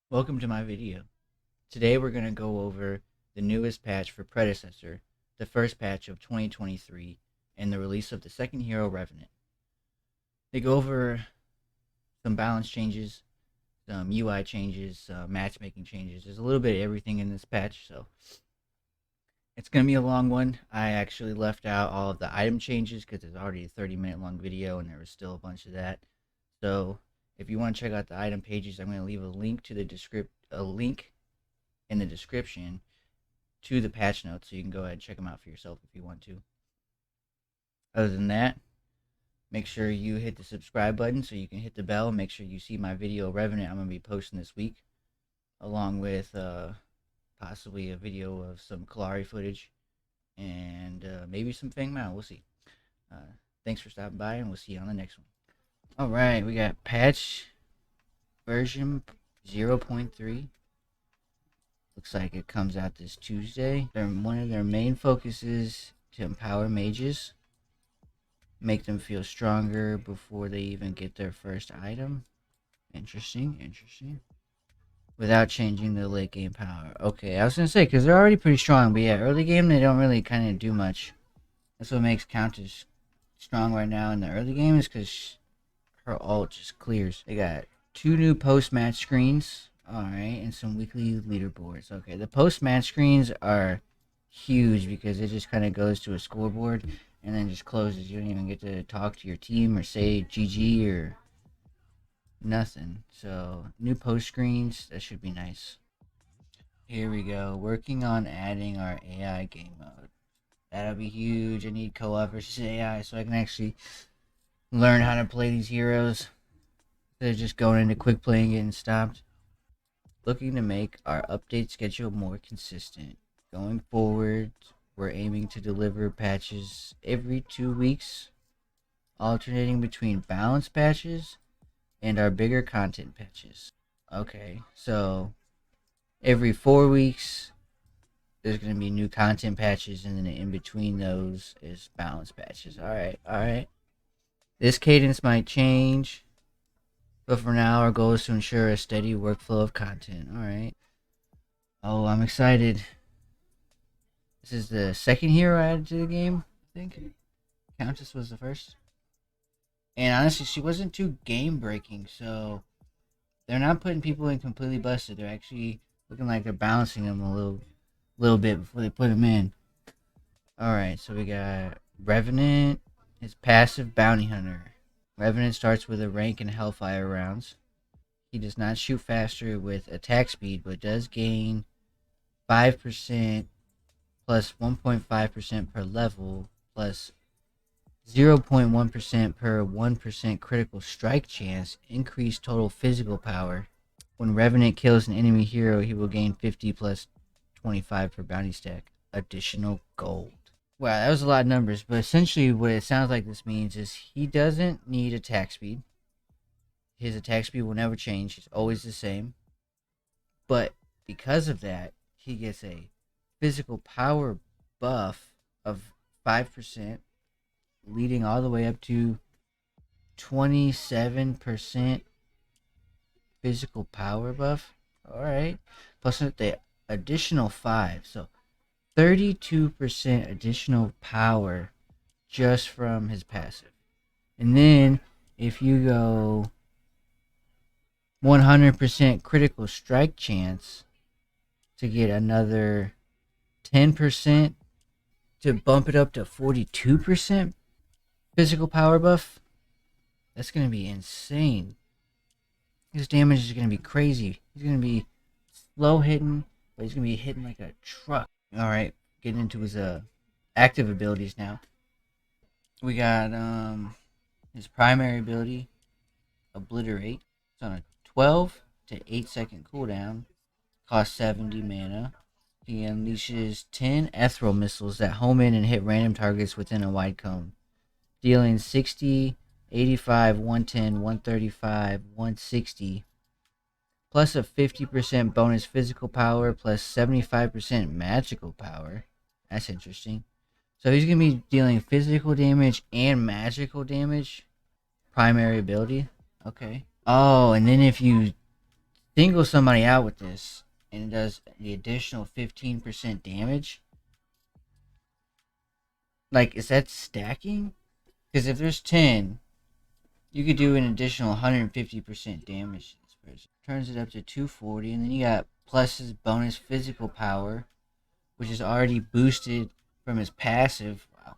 Welcome to my video. Today we're going to go over the newest patch for Predecessor, the first patch of 2023, and the release of the second hero, Revenant. They go over some balance changes, some UI changes, matchmaking changes. There's a little bit of everything in this patch, so it's going to be a long one. I actually left out all of the item changes because it's already a 30-minute long video and there was still a bunch of that. So if you want to check out the item pages, I'm going to leave a link to a link in the description to the patch notes, so you can go ahead and check them out for yourself if you want to. Other than that, make sure you hit the subscribe button so you can hit the bell and make sure you see my video Revenant I'm going to be posting this week, along with possibly a video of some Kalari footage and maybe some Fang Mao. We'll see. Thanks for stopping by, and we'll see you on the next one. Alright, we got patch version 0.3. Looks like it comes out this Tuesday. One of their main focuses to empower mages, make them feel stronger before they even get their first item. Interesting. Without changing the late game power. Okay, I was gonna say, because they're already pretty strong, but yeah, early game they don't really kind of do much. That's what makes Countess strong right now in the early game, is because her ult just clears. They got 2 new post-match screens. Alright, and some weekly leaderboards. Okay, the post-match screens are huge because it just kind of goes to a scoreboard and then just closes. You don't even get to talk to your team or say GG or nothing. So, new post screens, that should be nice. Here we go, working on adding our AI game mode. That'll be huge. I need co-op versus AI so I can actually learn how to play these heroes instead of just going into quick play and getting stopped. Looking to make our update schedule more consistent. Going forward, we're aiming to deliver patches every 2 weeks, alternating between balance patches and our bigger content patches. Okay, so every 4 weeks there's going to be new content patches, and then in between those is balance patches. Alright. This cadence might change, but for now, our goal is to ensure a steady workflow of content. Alright. Oh, I'm excited. This is the second hero added to the game, I think. Countess was the first. And honestly, she wasn't too game-breaking, so they're not putting people in completely busted. They're actually looking like they're balancing them a little bit before they put them in. Alright, so we got Revenant, his passive Bounty Hunter. Revenant starts with a rank in Hellfire rounds. He does not shoot faster with attack speed, but does gain 5% plus 1.5% per level, plus 0.1% per 1% critical strike chance, increased total physical power. When Revenant kills an enemy hero, he will gain 50 plus 25 per bounty stack. Additional gold. Wow, that was a lot of numbers, but essentially what it sounds like this means is he doesn't need attack speed. His attack speed will never change. It's always the same. But because of that, he gets a physical power buff of 5%, leading all the way up to 27% physical power buff. Alright. Plus the additional 5. So 32% additional power just from his passive. And then if you go 100% critical strike chance to get another 10% to bump it up to 42% physical power buff. That's going to be insane. His damage is going to be crazy. He's going to be slow hitting, but he's going to be hitting like a truck. Alright, getting into his active abilities now. We got his primary ability, Obliterate. It's on a 12 to 8 second cooldown. Costs 70 mana. He unleashes 10 ethereal missiles that home in and hit random targets within a wide cone, dealing 60, 85, 110, 135, 160, plus a 50% bonus physical power, plus 75% magical power. That's interesting. So he's going to be dealing physical damage and magical damage. Primary ability. Okay. Oh, and then if you single somebody out with this and it does the additional 15% damage, like, is that stacking? Because if there's 10, you could do an additional 150% damage to this person. Turns it up to 240, and then you got plus his bonus physical power, which is already boosted from his passive. Wow.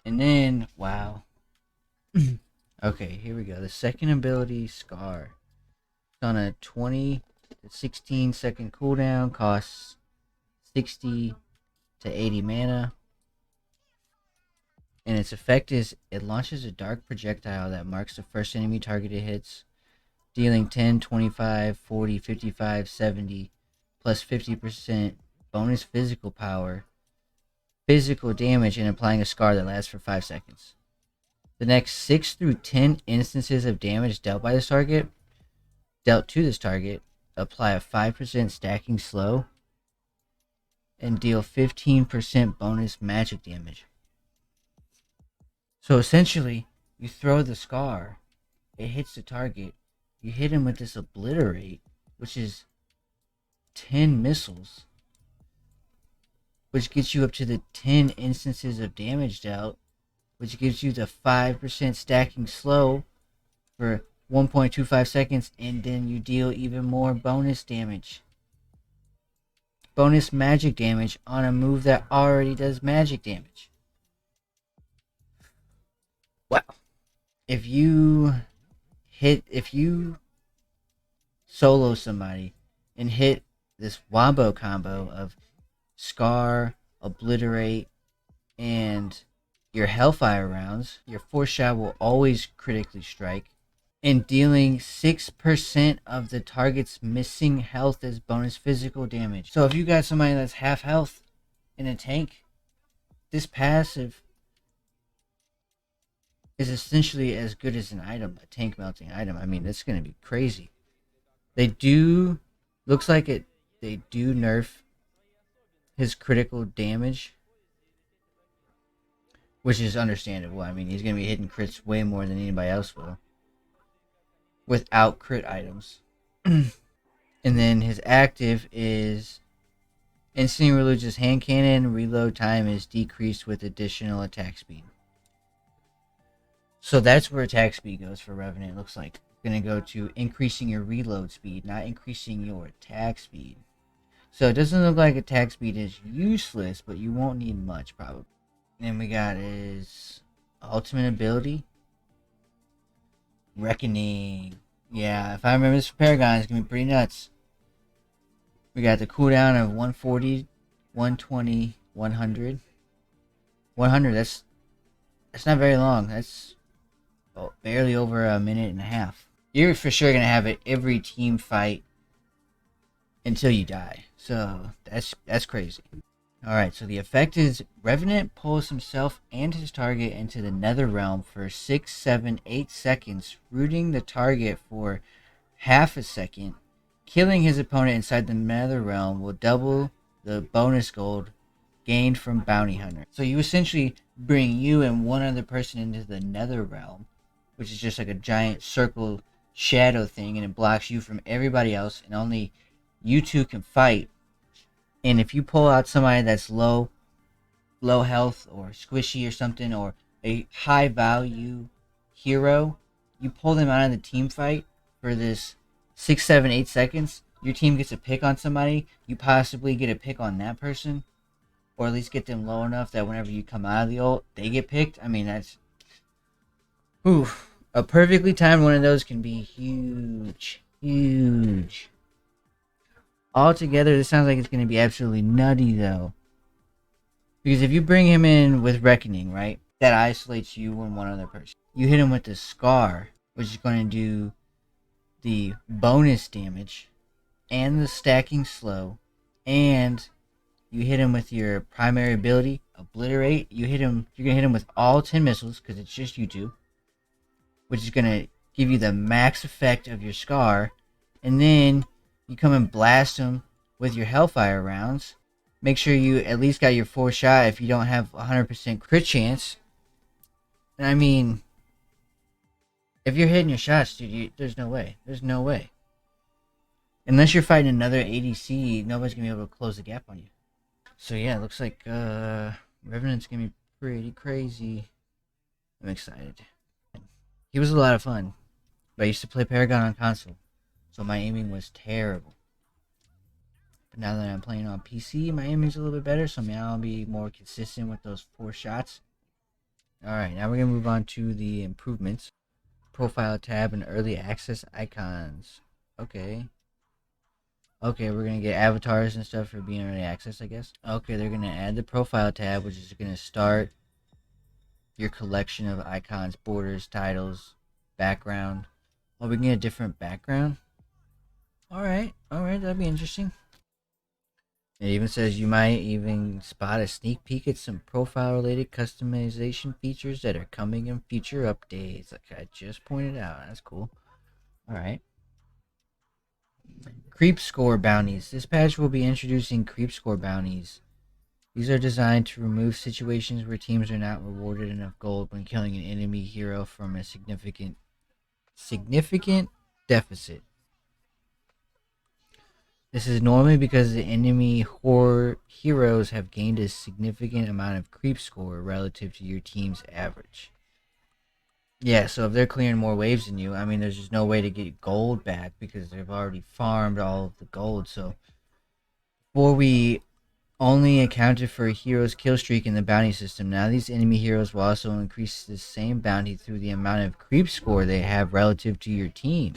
And then, wow. Okay, here we go. The second ability, Scar. It's on a 20 to 16 second cooldown, costs 60 to 80 mana. And its effect is it launches a dark projectile that marks the first enemy target it hits, dealing 10, 25, 40, 55, 70, plus 50% bonus physical power, physical damage, and applying a scar that lasts for 5 seconds. The next 6 through 10 instances of damage dealt to this target, apply a 5% stacking slow, and deal 15% bonus magic damage. So essentially, you throw the scar, it hits the target, you hit him with this obliterate, which is 10 missiles, which gets you up to the 10 instances of damage dealt, which gives you the 5% stacking slow for 1.25 seconds, and then you deal even more bonus damage. Bonus magic damage on a move that already does magic damage. Wow. If you solo somebody and hit this wombo combo of Scar, Obliterate, and your Hellfire rounds, your Force Shot will always critically strike, and dealing 6% of the target's missing health as bonus physical damage. So if you got somebody that's half health in a tank, this passive is essentially as good as an item, a tank melting item. I mean, it's going to be crazy. They do nerf his critical damage, which is understandable. I mean, he's going to be hitting crits way more than anybody else will without crit items. And then his active is instantly reloads his hand cannon. Reload time is decreased with additional attack speed. So that's where attack speed goes for Revenant. It looks like going to go to increasing your reload speed, not increasing your attack speed. So it doesn't look like attack speed is useless, but you won't need much probably. And then we got his ultimate ability, Reckoning. Yeah, if I remember this for Paragon, it's going to be pretty nuts. We got the cooldown of 140, 120, 100. 100, that's not very long. That's barely over a minute and a half. You're for sure going to have it every team fight until you die. So that's crazy. Alright, so the effect is Revenant pulls himself and his target into the Nether Realm for 6, 7, 8 seconds, rooting the target for half a second. Killing his opponent inside the Nether Realm will double the bonus gold gained from Bounty Hunter. So you essentially bring you and one other person into the Nether Realm, which is just like a giant circle shadow thing, and it blocks you from everybody else, and only you two can fight. And if you pull out somebody that's low health or squishy or something, or a high value hero, you pull them out of the team fight for this 6, 7, 8 seconds, your team gets a pick on somebody, you possibly get a pick on that person, or at least get them low enough that whenever you come out of the ult, they get picked. I mean, that's... Oof. A perfectly timed one of those can be huge. Huge. Altogether, this sounds like it's going to be absolutely nutty, though. Because if you bring him in with Reckoning, right, that isolates you and one other person. You hit him with the Scar, which is going to do the bonus damage and the stacking slow, and you hit him with your primary ability, Obliterate. You're going to hit him with all 10 missiles, because it's just you two, which is going to give you the max effect of your Scar, and then you come and blast him with your Hellfire rounds. Make sure you at least got your 4 shot if you don't have 100% crit chance. And I mean, If you're hitting your shots, dude, there's no way. There's no way. Unless you're fighting another ADC, nobody's gonna be able to close the gap on you. So yeah, it looks like Revenant's gonna be pretty crazy. I'm excited. He was a lot of fun. But I used to play Paragon on console, so my aiming was terrible. But now that I'm playing on PC, my aiming's a little bit better, so now I'll be more consistent with those 4 shots. Alright, now we're gonna move on to the improvements. Profile tab and early access icons. Okay. Okay, we're gonna get avatars and stuff for being early access, I guess. Okay, they're gonna add the profile tab, which is gonna start your collection of icons, borders, titles, background. Oh, we can get a different background. Alright, that'd be interesting. It even says you might even spot a sneak peek at some profile related customization features that are coming in future updates, like I just pointed out. That's cool. Alright. Creep score bounties. This patch will be introducing creep score bounties. These are designed to remove situations where teams are not rewarded enough gold when killing an enemy hero from a significant deficit. This is normally because the enemy heroes have gained a significant amount of creep score relative to your team's average. Yeah, so if they're clearing more waves than you, I mean, there's just no way to get gold back because they've already farmed all of the gold. So, before we only accounted for a hero's kill streak in the bounty system, now these enemy heroes will also increase the same bounty through the amount of creep score they have relative to your team.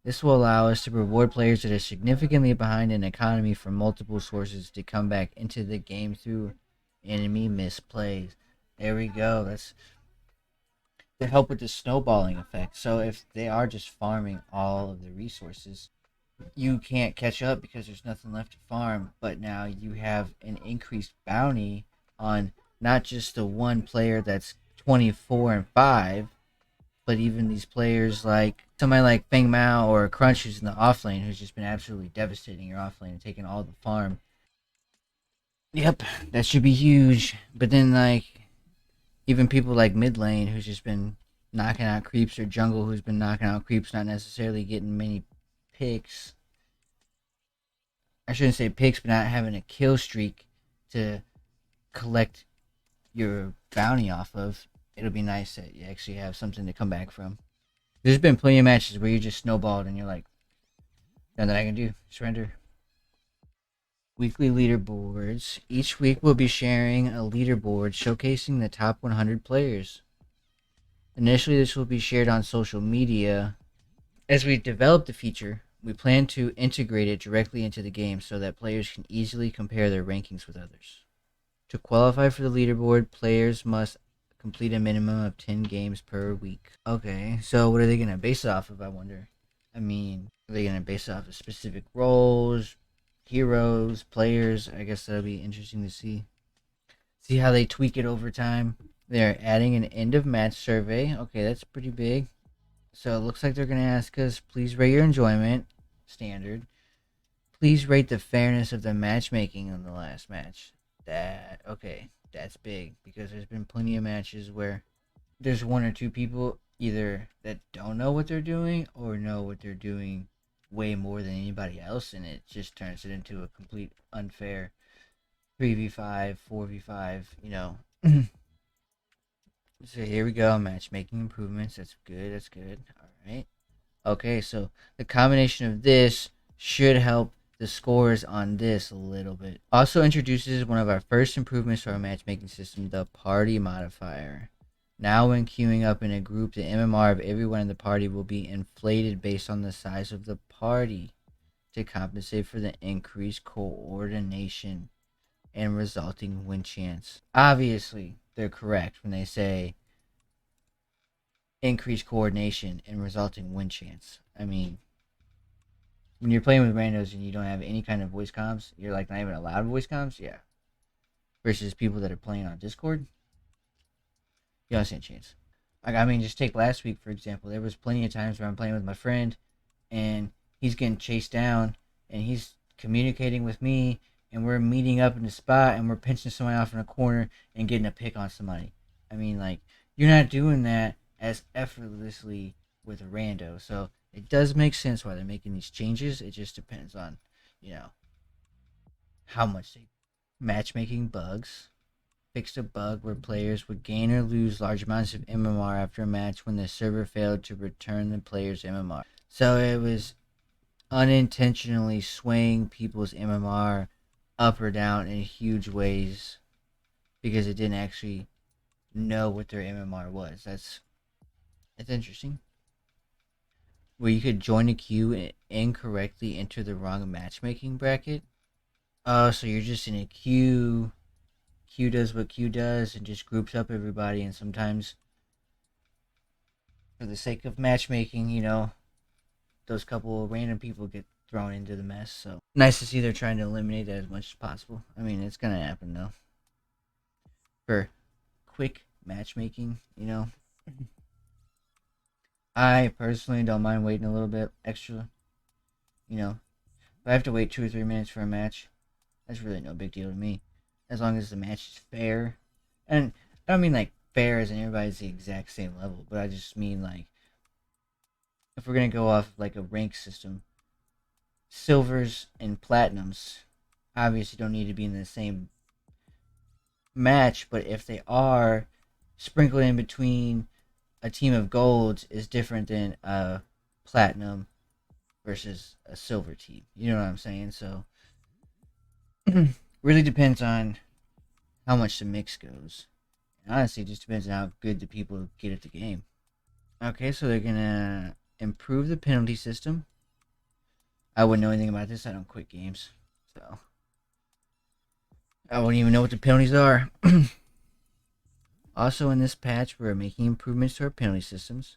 This will allow us to reward players that are significantly behind in economy from multiple sources to come back into the game through enemy misplays. There we go. That's to help with the snowballing effect. So if they are just farming all of the resources, you can't catch up because there's nothing left to farm. But now you have an increased bounty on not just the one player that's 24 and 5, but even these players like somebody like Feng Mao or Crunch who's in the off lane who's just been absolutely devastating your off lane and taking all the farm. Yep, that should be huge. But then like even people like mid lane who's just been knocking out creeps, or jungle who's been knocking out creeps, not necessarily getting many picks. I shouldn't say picks, but not having a kill streak to collect your bounty off of. It'll be nice that you actually have something to come back from. There's been plenty of matches where you just snowballed and you're like, nothing I can do. Surrender. Weekly leaderboards. Each week we'll be sharing a leaderboard showcasing the top 100 players. Initially, this will be shared on social media. As we develop the feature, we plan to integrate it directly into the game so that players can easily compare their rankings with others. To qualify for the leaderboard, players must complete a minimum of 10 games per week. Okay, so what are they going to base it off of, I wonder? I mean, are they going to base it off of specific roles, heroes, players? I guess that'll be interesting to see. See how they tweak it over time. They're adding an end of match survey. Okay, that's pretty big. So it looks like they're going to ask us, please rate your enjoyment. Standard. Please rate the fairness of the matchmaking in the last match. Okay, that's big because there's been plenty of matches where there's one or two people either that don't know what they're doing or know what they're doing way more than anybody else, and it just turns it into a complete unfair 3v5, 4v5, you know. So here we go, matchmaking improvements. That's good, that's good. Alright. Okay, so the combination of this should help the scores on this a little bit. Also introduces one of our first improvements to our matchmaking system, the party modifier. Now when queuing up in a group, the MMR of everyone in the party will be inflated based on the size of the party to compensate for the increased coordination and resulting win chance. Obviously, they're correct when they say increased coordination and resulting win chance. I mean, when you're playing with randos and you don't have any kind of voice comms, you're like not even allowed voice comms, yeah. Versus people that are playing on Discord, you don't stand a chance. Like, I mean, just take last week for example. There was plenty of times where I'm playing with my friend, and he's getting chased down, and he's communicating with me, and we're meeting up in the spot, and we're pinching somebody off in a corner and getting a pick on somebody. I mean, like, you're not doing that as effortlessly with a rando. So it does make sense why they're making these changes. It just depends on, you know, how much they matchmaking bugs. Fixed a bug where players would gain or lose large amounts of MMR after a match when the server failed to return the player's MMR. So it was unintentionally swaying people's MMR up or down in huge ways because it didn't actually know what their MMR was. That's interesting. Where you could join a queue and incorrectly enter the wrong matchmaking bracket. Oh, so you're just in a queue. Queue does what queue does and just groups up everybody, and sometimes for the sake of matchmaking, those couple of random people get thrown into the mess. So nice to see they're trying to eliminate that as much as possible. I mean, it's gonna happen though. For quick matchmaking. I personally don't mind waiting a little bit extra. If I have to wait 2 or 3 minutes for a match, that's really no big deal to me, as long as the match is fair. And I don't mean like fair as in everybody's the exact same level, but I just mean like if we're gonna go off like a rank system, silvers and platinums obviously don't need to be in the same match, but if they are, sprinkled in between a team of golds is different than a platinum versus a silver team. You know what I'm saying? So really depends on how much the mix goes. And honestly, it just depends on how good the people get at the game. Okay, so they're gonna improve the penalty system. I wouldn't know anything about this. I don't quit games, so I wouldn't even know what the penalties are. Also, in this patch, we're making improvements to our penalty systems.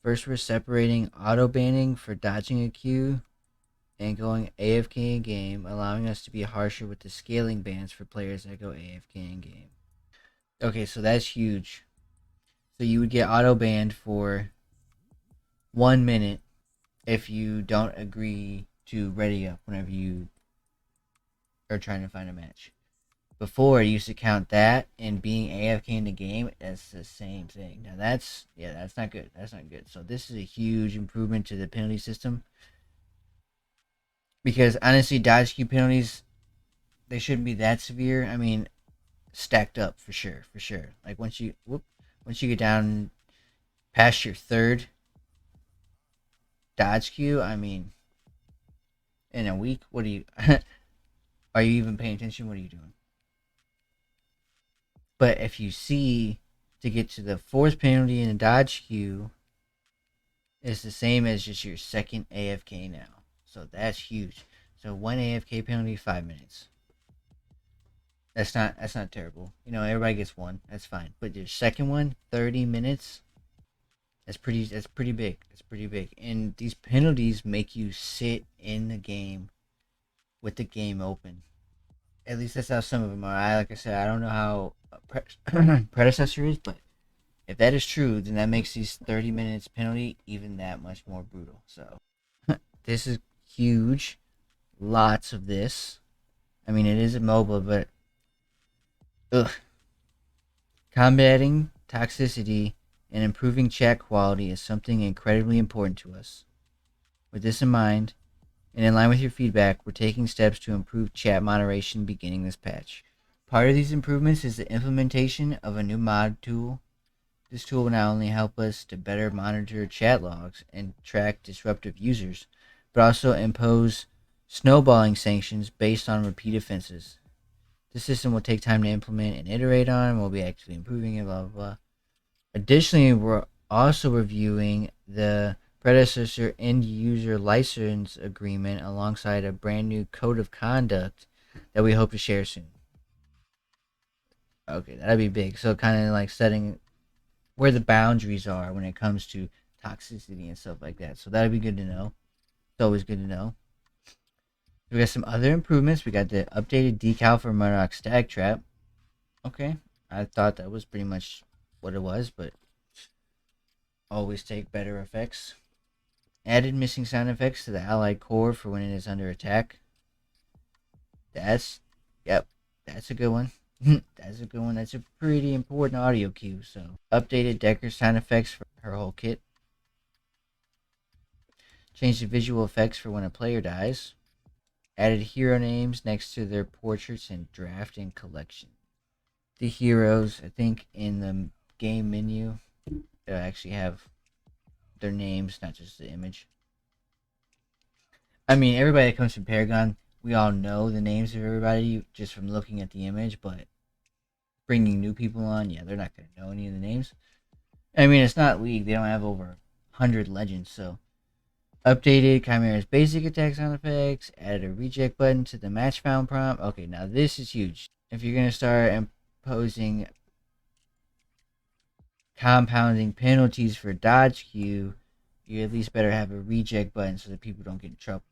First, we're separating auto banning for dodging a queue and going AFK in game, allowing us to be harsher with the scaling bans for players that go AFK in game. Okay, so that's huge. So you would get auto banned for 1 minute if you don't agree to ready up whenever you are trying to find a match. Before, it used to count that and being AFK in the game as the same thing. Now that's not good. That's not good. So this is a huge improvement to the penalty system. Because honestly, dodge queue penalties, they shouldn't be that severe. I mean, stacked up for sure, for sure. Like once you get down past your third dodge queue, I mean, in a week, what are you? Are you even paying attention? What are you doing? But if you see to get to the fourth penalty in a dodge queue, it's the same as just your second AFK now. So that's huge. So one AFK penalty, 5 minutes. That's not terrible. Everybody gets one. That's fine. But your second one, 30 minutes. That's pretty big. That's pretty big. And these penalties make you sit in the game with the game open. At least that's how some of them are. Like I said, I don't know how predecessor is, but if that is true, then that makes these 30 minutes penalty even that much more brutal. So this is huge. Lots of this. I mean, it is a MOBA, but ugh. Combating toxicity and improving chat quality is something incredibly important to us. With this in mind, and in line with your feedback, we're taking steps to improve chat moderation beginning this patch. Part of these improvements is the implementation of a new mod tool. This tool will not only help us to better monitor chat logs and track disruptive users, but also impose snowballing sanctions based on repeat offenses. This system will take time to implement and iterate on, and we'll be actively improving it, blah, blah, blah. Additionally, we're also reviewing the Predecessor end user license agreement alongside a brand new code of conduct that we hope to share soon. Okay, that'd be big. So kind of like setting where the boundaries are when it comes to toxicity and stuff like that. So that'd be good to know. It's always good to know. We got some other improvements. We got the updated decal for Murdoch Stag Trap. Okay, I thought that was pretty much what it was, but always take better effects. Added missing sound effects to the allied core for when it is under attack. Yep, that's a good one. That's a good one. That's a pretty important audio cue. So, updated Decker sound effects for her whole kit. Changed the visual effects for when a player dies. Added hero names next to their portraits in draft and collection. The heroes, I think, in the game menu, they'll actually have their names, not just the image. I mean, everybody that comes from Paragon, we all know the names of everybody just from looking at the image, but bringing new people on, yeah, they're not going to know any of the names. I mean, it's not League. They don't have over 100 legends, so. Updated Chimera's basic attack sound effects, added a reject button to the match found prompt. Okay, now this is huge. If you're going to start imposing compounding penalties for dodge queue, you at least better have a reject button so that people don't get in trouble.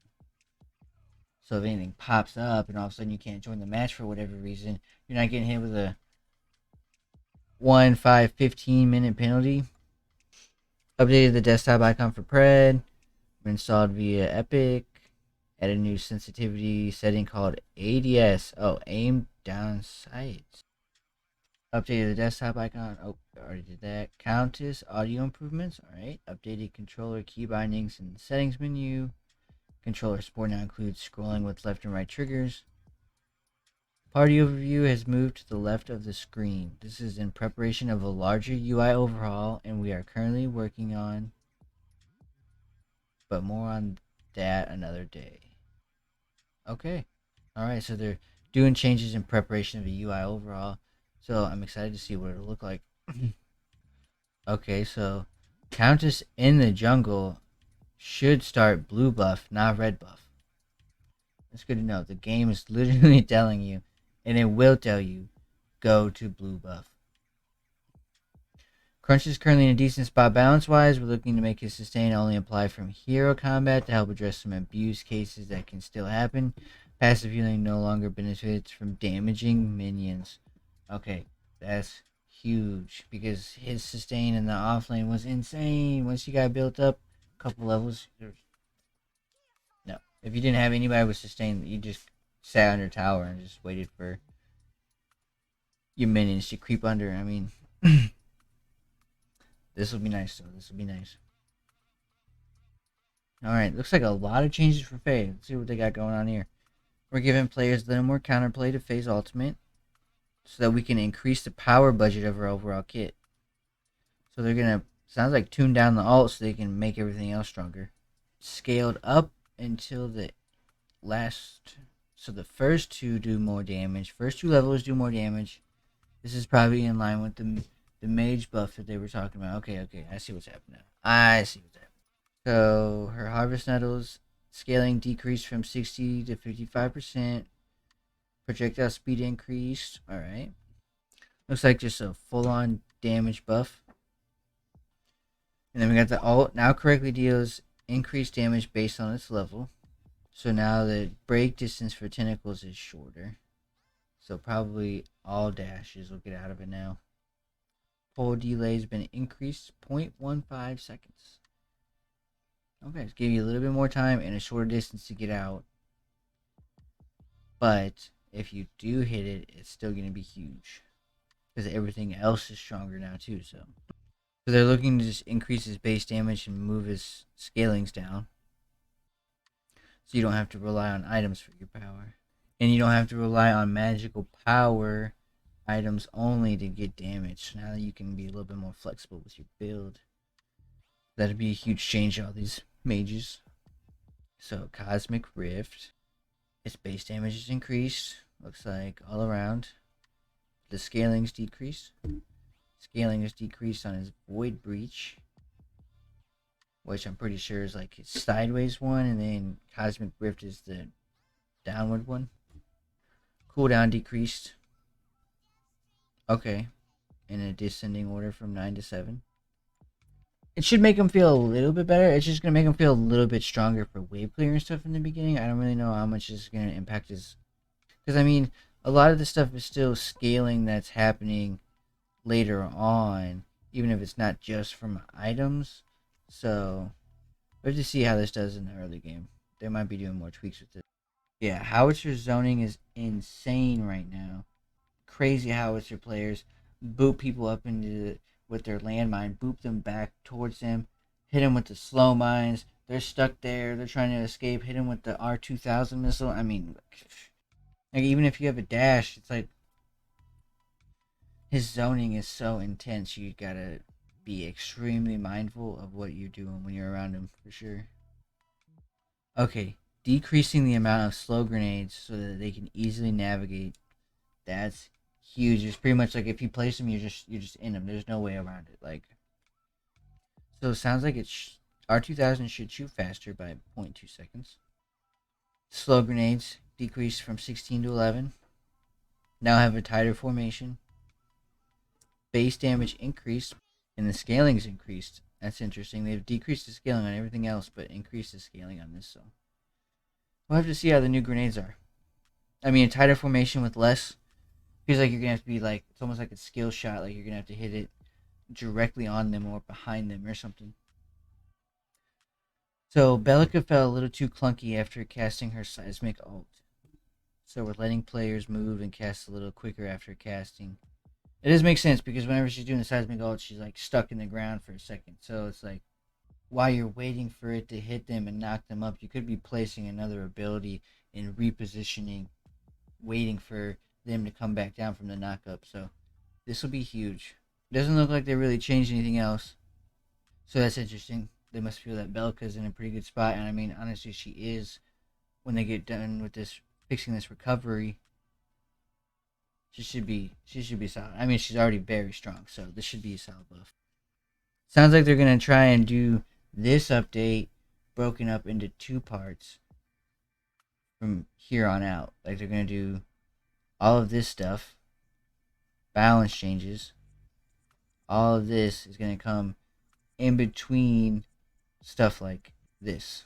So if anything pops up and all of a sudden you can't join the match for whatever reason, you're not getting hit with a 1, 5, 15-minute penalty. Updated the desktop icon for Pred. Installed via Epic. Added a new sensitivity setting called ADS. Oh, aim down sights. Updated the desktop icon. Oh, already did that. Countess audio improvements. Alright. Updated controller key bindings in the settings menu. Controller support now includes scrolling with left and right triggers. Party overview has moved to the left of the screen. This is in preparation of a larger UI overhaul, and we are currently working on, but more on that another day. Okay. Alright, so they're doing changes in preparation of a UI overhaul. So I'm excited to see what it'll look like. Okay, so Countess in the jungle should start blue buff, not red buff. That's good to know. The game is literally telling you, and it will tell you, go to blue buff. Crunch is currently in a decent spot balance-wise. We're looking to make his sustain only apply from hero combat to help address some abuse cases that can still happen. Passive healing no longer benefits from damaging minions. Okay, that's huge because his sustain in the off lane was insane. Once he got built up a couple levels, no. If you didn't have anybody with sustain, you just sat under tower and just waited for your minions to creep under. I mean, this will be nice though. This will be nice. Alright, looks like a lot of changes for Faye. Let's see what they got going on here. We're giving players a little more counterplay to Faye's ultimate so that we can increase the power budget of our overall kit. So they're going to, sounds like, tune down the ult so they can make everything else stronger. Scaled up until the last, so the first two do more damage. First two levels do more damage. This is probably in line with the mage buff that they were talking about. Okay, I see what's happening now. I see what's happening. So her harvest nettles scaling decreased from 60 to 55%. Projectile speed increased. Alright. Looks like just a full-on damage buff. And then we got the ult. Now correctly deals increased damage based on its level. So now the break distance for tentacles is shorter. So probably all dashes will get out of it now. Pull delay has been increased 0.15 seconds. Okay, it's giving you a little bit more time and a shorter distance to get out. But if you do hit it, it's still going to be huge. Because everything else is stronger now too, so they're looking to just increase his base damage and move his scalings down. So you don't have to rely on items for your power. And you don't have to rely on magical power items only to get damage. So now you can be a little bit more flexible with your build. That'd be a huge change, all these mages. So Cosmic Rift. Its base damage is increased. Looks like all around. The scaling's decreased. Scaling is decreased on his Void Breach, which I'm pretty sure is like his sideways one, and then Cosmic Rift is the downward one. Cooldown decreased. Okay. In a descending order from 9 to 7. It should make him feel a little bit better. It's just going to make him feel a little bit stronger for wave clear and stuff in the beginning. I don't really know how much this is going to impact his... Because, I mean, a lot of the stuff is still scaling that's happening later on, even if it's not just from items. So, we have to see how this does in the early game. They might be doing more tweaks with this. Yeah, Howitzer zoning is insane right now. crazy howitzer players, boot people up with their landmine, boot them back towards them, hit them with the slow mines. They're stuck there. They're trying to escape. Hit them with the R2000 missile. I mean, like even if you have a dash, it's like his zoning is so intense. You gotta be extremely mindful of what you're doing when you're around him for sure. Okay, decreasing the amount of slow grenades so that they can easily navigate. That's huge. It's pretty much like if you place them, you're just in them. There's no way around it. Like so, it sounds like R2000 should shoot faster by zero point 0.2 seconds. Slow grenades decreased from 16 to 11. Now have a tighter formation. Base damage increased, and the scaling's increased. That's interesting. They've decreased the scaling on everything else, but increased the scaling on this. So we'll have to see how the new grenades are. I mean, a tighter formation with less feels like you're gonna have to be like it's almost like a skill shot. Like you're gonna have to hit it directly on them or behind them or something. So Bellica felt a little too clunky after casting her seismic ult. So we're letting players move and cast a little quicker after casting. It does make sense because whenever she's doing the seismic ult, she's like stuck in the ground for a second. So it's like while you're waiting for it to hit them and knock them up, you could be placing another ability and repositioning, waiting for them to come back down from the knock up. So this will be huge. Doesn't look like they really changed anything else. So that's interesting. They must feel that Belka's in a pretty good spot, and I mean, honestly, she is. When they get done with this, fixing this recovery, she should be solid. I mean, she's already very strong, so this should be a solid buff. Sounds like they're gonna try and do this update broken up into two parts from here on out. Like they're gonna do all of this stuff, balance changes. All of this is gonna come in between stuff like this.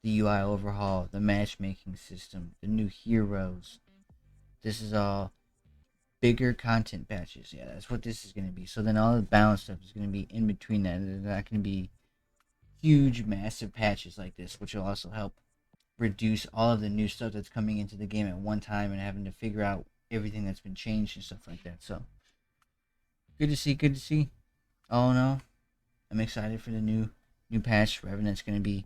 The UI overhaul, the matchmaking system, the new heroes. This is all bigger content patches. Yeah, that's what this is going to be. So then all the balance stuff is going to be in between that. There's not going to be huge, massive patches like this, which will also help reduce all of the new stuff that's coming into the game at one time and having to figure out everything that's been changed and stuff like that. So good to see. Good to see. Oh no, I'm excited for the new patch. Revenant's going to be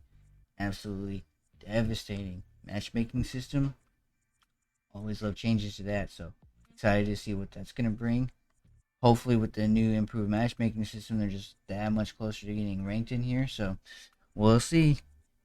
absolutely devastating. Matchmaking system. Always love changes to that. So excited to see what that's going to bring. Hopefully, with the new improved matchmaking system, they're just that much closer to getting ranked in here. So we'll see.